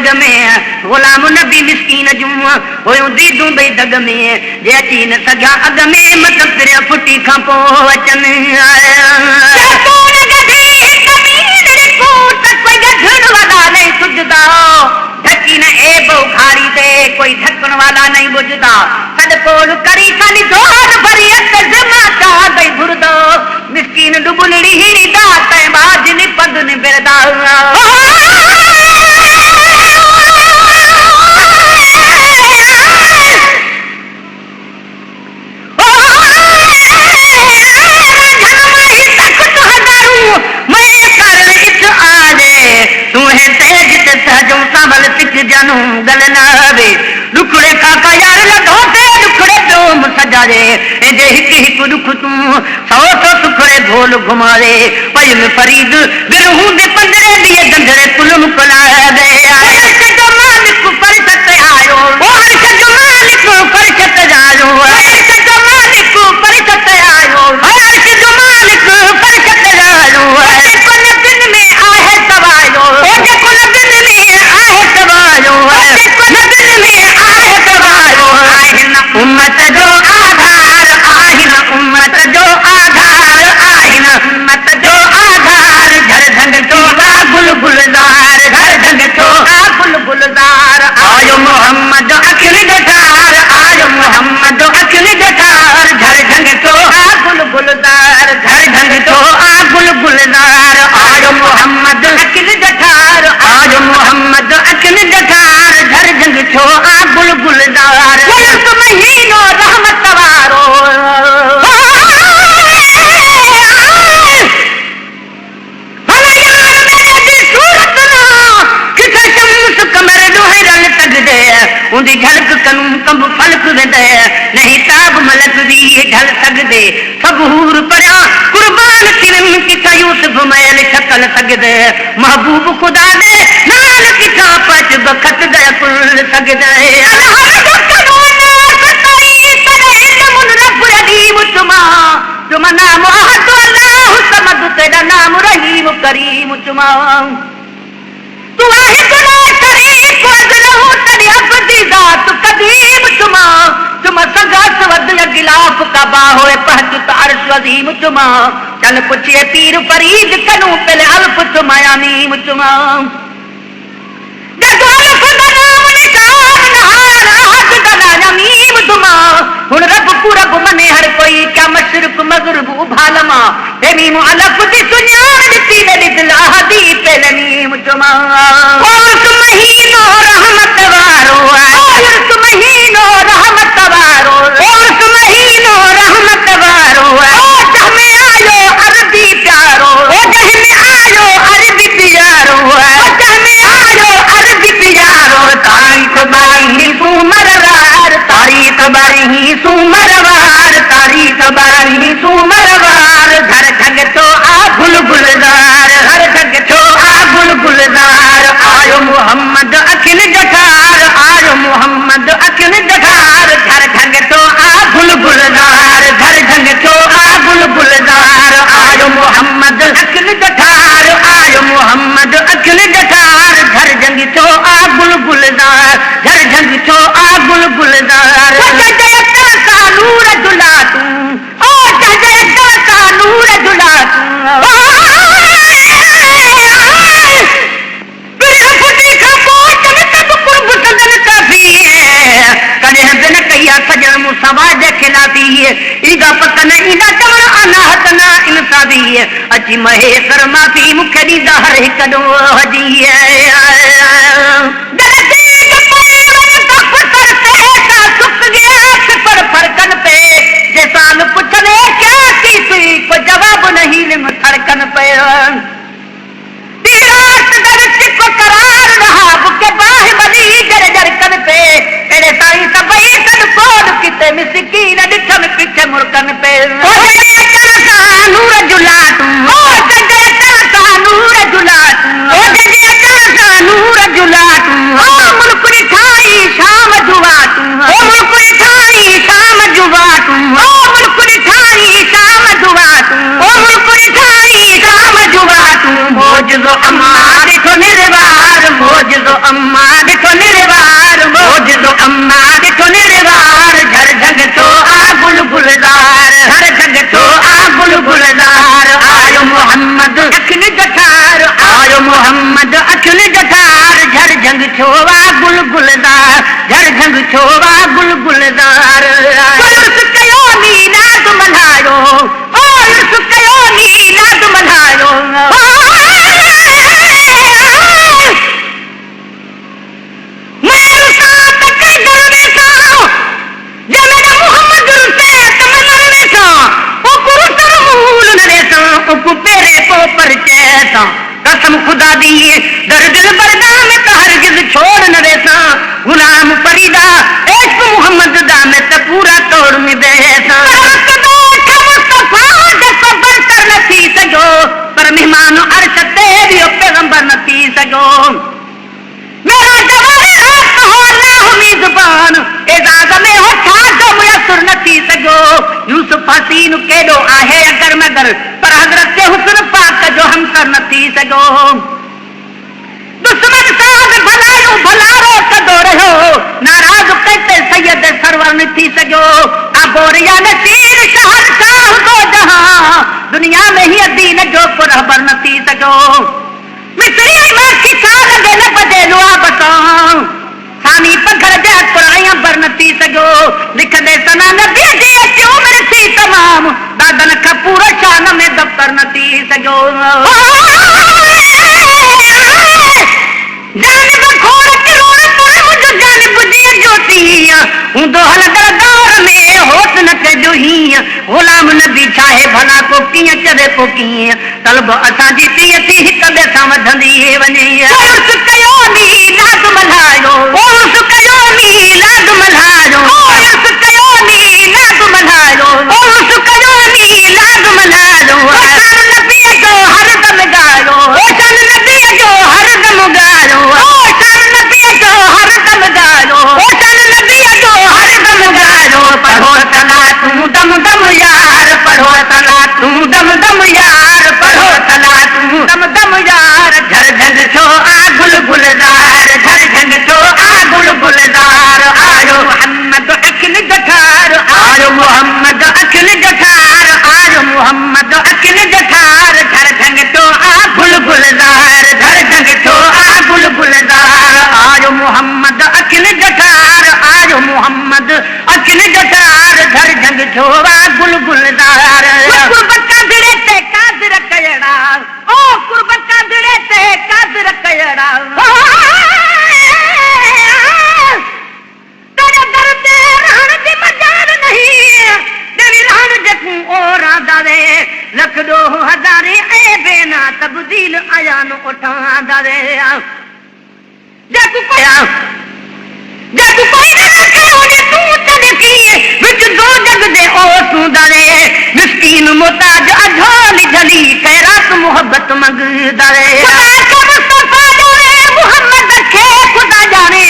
जग में गुलाम नबी मिस्कीन जूं हुयूं दीदूं बई दग में जे अची न सघिया अग में मत फिरिया फुटी खां पोइ अचनि ढकी न ए बुखारी ते कोई ढकण वाला नहीं बुझदा सडकोल करी खाली जोर भरी जमा चा गई घुरदो मिस्कीन डुबुलड़ी ही दात बाज नि पद नि बिरदा जानू गलनावे दुखड़े काका यार लधोते दुखड़े डोम सजारे जे हिक हिक दुख तू सौ सौ सुखड़े भोल घुमावे पय में फरीद बिरहू दे पंदरे दिए गंधरे कुलम कुला दे अर्श जो मालिक पर सत आयो ओ अर्श जो मालिक पर सत आयो अर्श जो मालिक पर सत आयो अर्श जो मालिक पर सत आयो कोन दिन में आहे सवायो ओ जे कोन दिन में आहे सवायो उम्मत जो आधार आहिन उम्मत जो आधार आहिन उम्मत जो आधार घर ढंग चोगा गुल गुलजार घर ढंग चोगा गुल गुलजार आयो मोहम्मद अखिल गठार आयो मोहम्मद अखिल गठार घर ढंग चोगा गुल गुलजार घर ढंग चोगा गुल गुलजार आयो मोहम्मद अखिल गठार आयो मोहम्मद अखिल गठार घर ढंग चोगा गुल गुलजार महीनो रहमत वारो उनकी झलक कनू कंब फलक वेंदे नहीं ताब मलक भी ढल सगदे सब हूर पड़ा कुर्बान किरन किथा यूसुफ मैल शकल सगदे महबूब खुदा दे नाल किथा पच बखत गए कुल सगदे तुम नाम अहद अल्लाह समद तेरा नाम रहीम करीम तुमा तू वाहिद ला शरीक वजलहु तेरी अब्दी जात कदीम तुमा तुम सगा सवद गिलाफ का बाहोए पहचुत अर्श अजीम तुमा चल पुछे पीर फरीद कनू पहले अल्फ तुमा यामीम तुमा जदो अल्फ दा नाम निशान नहार अहद दा यामीम तुमा हुन रब पूरब मने हर कोई क्या मशरक मगरब उभालमा तेमीम अलफ दी सुन्यान दिती दे दिल अहदी पेलनीम तुमा और महीनो रहमत वारो और महीनो रहमत वारो और महीनो रहमत वारो ओ जहमे आयो अरबी प्यारो ओ जहमे आयो अरबी प्यारो ओ जहमे आयो अरबी प्यारो तारीख बारी सुमरवार तारीख बारी सुमरवार तारीख बारी सुमरवार घर ढंग तो आ गुल गुलजार घर ढंग तो आ गुल गुलजार आयो मोहम्मद अखिल गठार आयो मोहम्मद अखिल गठार घर ढंग तो आ गुल गुलजार घर ढंग तो आ गुल गुलजार आयो मोहम्मद अखिल गठार आयो मोहम्मद अखिल गठार घर ढंग तो आ गुल गुलजार घर ढंग तो आ गुल गुलजार नूर दुला तू ओ जजता का नूर दुला तू सजन मुसवाज खिलाती है ईदा पतन ईदा चवण अनाहत ना इंसाफी है अची महेश्वर माफी मुखे ॾींदा हर हिकु ॾोह हजी फरकन पे जैसान पुछने क्या की थी को जवाब नहीं थड़कन पे को करार रहा बुके बाह बली जर जरकन पे तेरे साईं सबई सद कोड किते मिसकीन दिखन पीछे मुड़कन पे ओ जगता नूर जुला तू ओ जगता नूर जुला तू ओ जगता नूर जुला तू ओ यूसुफ कयो मीलाद मल्हायो कसम खुदा दी दर दिल बरदा में तो हरगिज छोड़ न देसा गुलाम फरीदा इश्क मोहम्मद दा में तो पूरा तोड़ में देसा पर मेहमान अर्श ते भी पैगंबर न थी सगो मेरा जवान हो ना उम्मीदवान एजाज में हो था जो मुयसर न थी सगो यूसुफ हसीन केडो आहे अगर मगर पर हजरत के हुस्न पाक जो हम कर न थी सगो दुश्मन साहब भलायो भलारो कदो रहो नाराज कहते सैयद सरवर न थी सगो अबोरिया नसीर शहर शाह दो जहां दुनिया में ही दीन जो पुरहबर न थी सगो मिस्री मां किसा लगे न बजे लुआ बताऊं सानी पखड़ दे पुराया बर न थी सगो लिख दे सना नबी जी क्यों मेरे थी तमाम दादन का पूरा शान में दफ्तर न थी सगो जान बखोर करोड़ पर मुझ जान बुझी ज्योतिया हूं दो हलदर दौर में होत न ते जोहिया गुलाम नबी चाहे भला को किया चवे को किया तलब असा जीती थी कबे समझंदी वनी उस कयो मीलाद मल्हायो उस कयो मीलाद मल्हायो उस कयो मीलाद मल्हायो उस कयो मीलाद मल्हायो सन नबी जो हर दम गायो सन नबी जो हर दम गायो सन नबी जो हर दम गायो सन नबी जो हर दम गायो पढ़ो सला तू दम दम यार पढ़ो सला तू दम दम यार पढ़ो सला तू दम दम यार झर झंग छो आ गुल गुलजार झर झंग छो आ गुल गुलजार आयो मोहम्मद अखिल जठार आयो मोहम्मद अखिल जठार आयो मोहम्मद अखिल जठार झर झंग छो आ गुल गुलजार झर झंग छो आ गुल गुलजार आयो मोहम्मद अखिल जठार आयो मोहम्मद अखिल जठार झर झंग छो आ गुल गुलजार कुर्बत का दिले ते कादर कयड़ा ओ कुर्बत का दिले ते कादर कयड़ा तेरे दर ते रहन दी मजाल नहीं तेरी रहन जकू और दावे लख दो हजारे ए बेना तब्दील आया नु उठा दावे जकू कोया जकू कोई ना करे तू तने की विच दो जग दे ओ तू दावे मिस्कीन मोहताज अझोली झली खैरात मोहब्बत मंगदारे मुस्तफा जाने मोहम्मद के खुदा जाने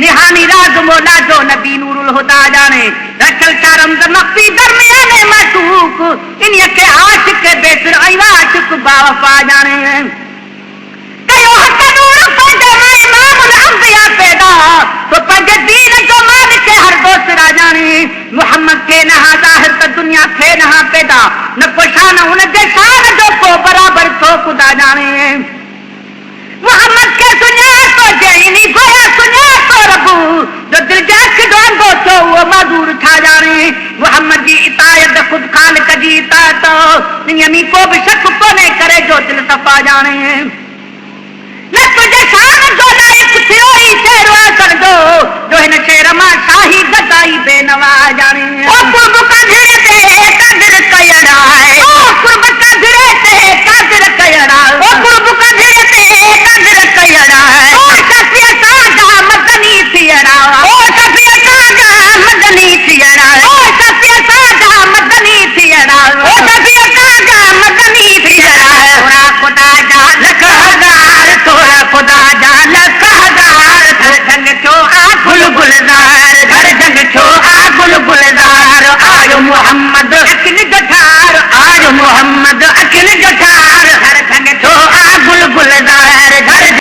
निहानी राज मौला जो नबी नूरुल हुदा जाने रखल करम द मक्ती दरमियाने माशूक इन के आशिक बेसर आइवा आशिक बावफा जाने कयो हक नूर पैदा में इमामुल अंबिया पैदा तो पंज दीन जो मान के हर दोसरा जाने मोहम्मद के नहा जाहिर त दुनिया थे नहा पैदा न पशान उन जे शान जो को बराबर तो खुदा जाने मोहम्मद के सुनिया तो जैनी गोया सुनिया तो रबू जो दिल जाख दोन दो तो वो मजूर था जाने मोहम्मद की इतायत खुद खालिक की इतायत यमी को भी शक को नहीं करे जो दिल सफा जाने न तुझे शान जो लायक थियो ही शेरवा कर दो जो इन शेर मां शाही गदाई बेनवा जाने